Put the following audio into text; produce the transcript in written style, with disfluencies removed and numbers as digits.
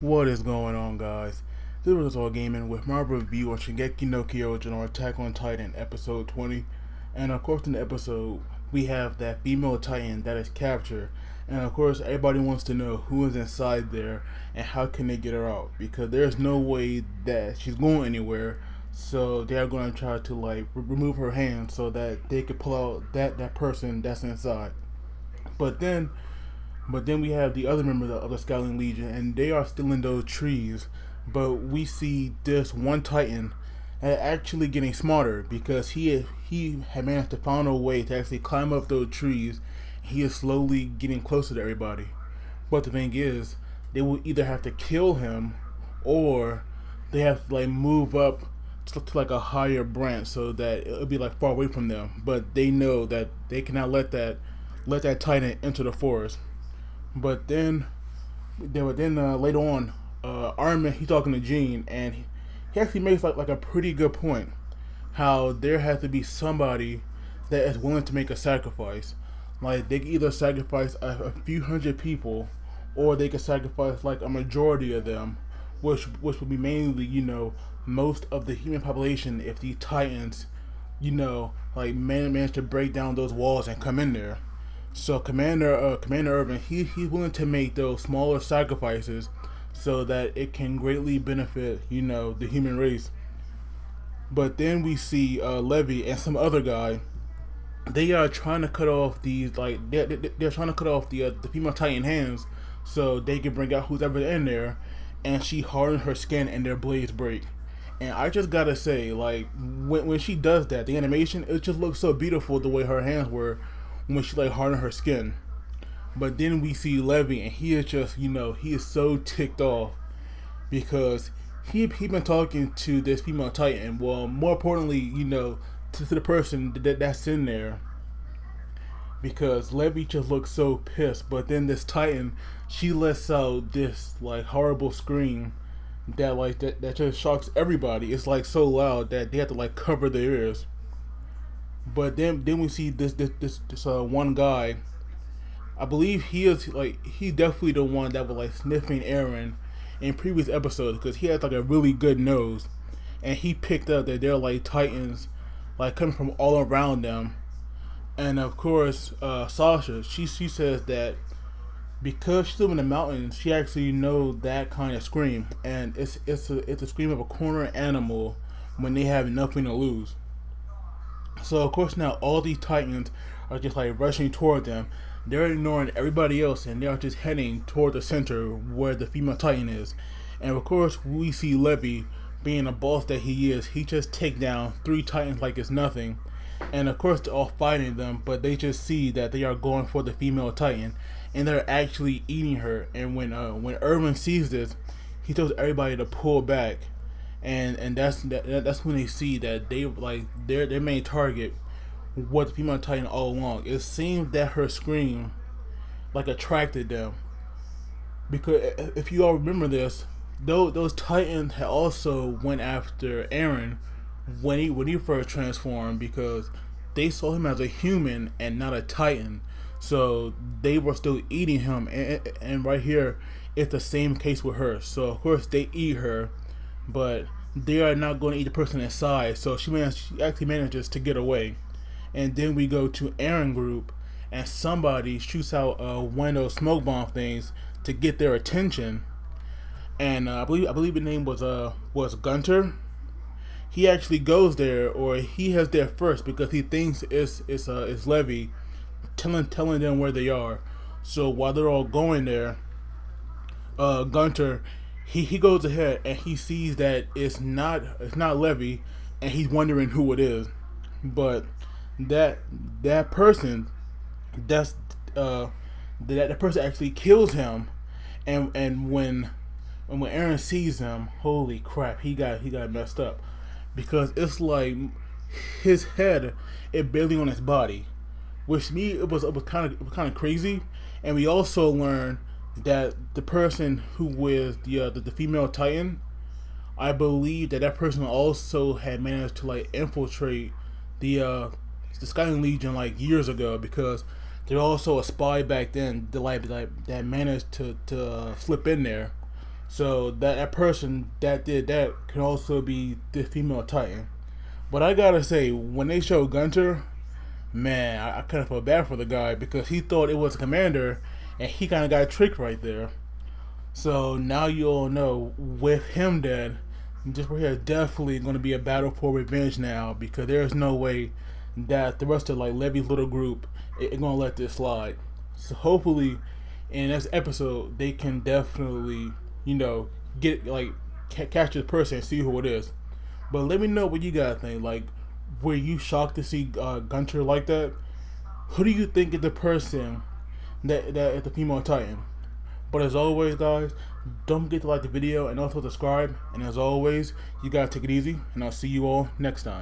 What is going on, guys? This is All Gaming with my review on Shingeki no Kyojin or Attack on Titan episode 20. And of course, in the episode, we have that female Titan that is captured. And of course, everybody wants to know who is inside there and how can they get her out, because there's no way that she's going anywhere. So they are going to try to remove her hand so that they could pull out that person that's inside. But then we have the other members of the Scouting Legion, and they are still in those trees. But we see this one Titan actually getting smarter because he had managed to find a way to actually climb up those trees. He is slowly getting closer to everybody. But the thing is, they will either have to kill him or they have to move up to like a higher branch so that it'll be far away from them. But they know that they cannot let that Titan enter the forest. But then later on, Iron Man, he's talking to Jean, and he actually makes like a pretty good point. How there has to be somebody that is willing to make a sacrifice. Like they can either sacrifice a few hundred people, or they could sacrifice like a majority of them, which would be mainly most of the human population if these Titans manage to break down those walls and come in there. So Commander Irvin, he's willing to make those smaller sacrifices so that it can greatly benefit the human race. But then we see Levy and some other guy. They are trying to cut off these they're trying to cut off the female Titan hands so they can bring out who's ever in there, and she hardens her skin and their blades break. And I just gotta say, when she does that, the animation, it just looks so beautiful the way her hands were when she hardened her skin. But then we see Levy, and he is just he is so ticked off because he been talking to this female Titan. Well, more importantly, to the person that's in there, because Levy just looks so pissed. But then this Titan, she lets out this horrible scream that just shocks everybody. It's so loud that they have to cover their ears. But then we see this one guy. I believe he definitely the one that was sniffing Aaron in previous episodes because he has a really good nose, and he picked up that they're Titans coming from all around them. And of course, Sasha, she says that because she's in the mountains, she actually knows that kind of scream, and it's a scream of a corner animal when they have nothing to lose. So of course now all these Titans are just rushing toward them. They're ignoring everybody else and they are just heading toward the center where the female Titan is. And of course we see Levy, being a boss that he is, he just take down 3 Titans like it's nothing. And of course they're all fighting them, but they just see that they are going for the female Titan and they're actually eating her. And when Irvin sees this, he tells everybody to pull back, and that's when they see that their main target was the female Titan all along. It seems that her scream attracted them, because if you all remember this, those Titans had also went after Aaron when he first transformed, because they saw him as a human and not a Titan. So they were still eating him, and right here it's the same case with her. So of course they eat her, but they are not going to eat the person inside. So she actually manages to get away. And then we go to Aaron group, and somebody shoots out one of those smoke bomb things to get their attention. And I believe the name was Gunter. He actually goes there, or he has there first, because he thinks it's Levy telling them where they are. So while they're all going there, Gunter, he goes ahead and he sees that it's not Levy, and he's wondering who it is. But that person, that's that person actually kills him. And when Aaron sees him, holy crap, he got messed up, because it's his head it barely on his body, which to me it was kind of crazy. And we also learned that the person who was the female Titan, I believe that person also had managed to infiltrate the Scouting Legion years ago, because they're also a spy back then that that managed to slip in there. So that person that did that can also be the female Titan. But I gotta say, when they showed Gunter, man, I kind of felt bad for the guy because he thought it was a commander, and he kind of got tricked right there. So now you all know with him dead, just right here definitely going to be a battle for revenge now because there's no way that the rest of like Levy's little group is going to let this slide. So hopefully in this episode they can definitely get like catch this person and see who it is. But let me know what you guys think. Like, were you shocked to see Gunter like that? Who do you think is the person that is the female Titan? But as always, guys, don't forget to like the video and also subscribe. And as always, you guys take it easy, and I'll see you all next time.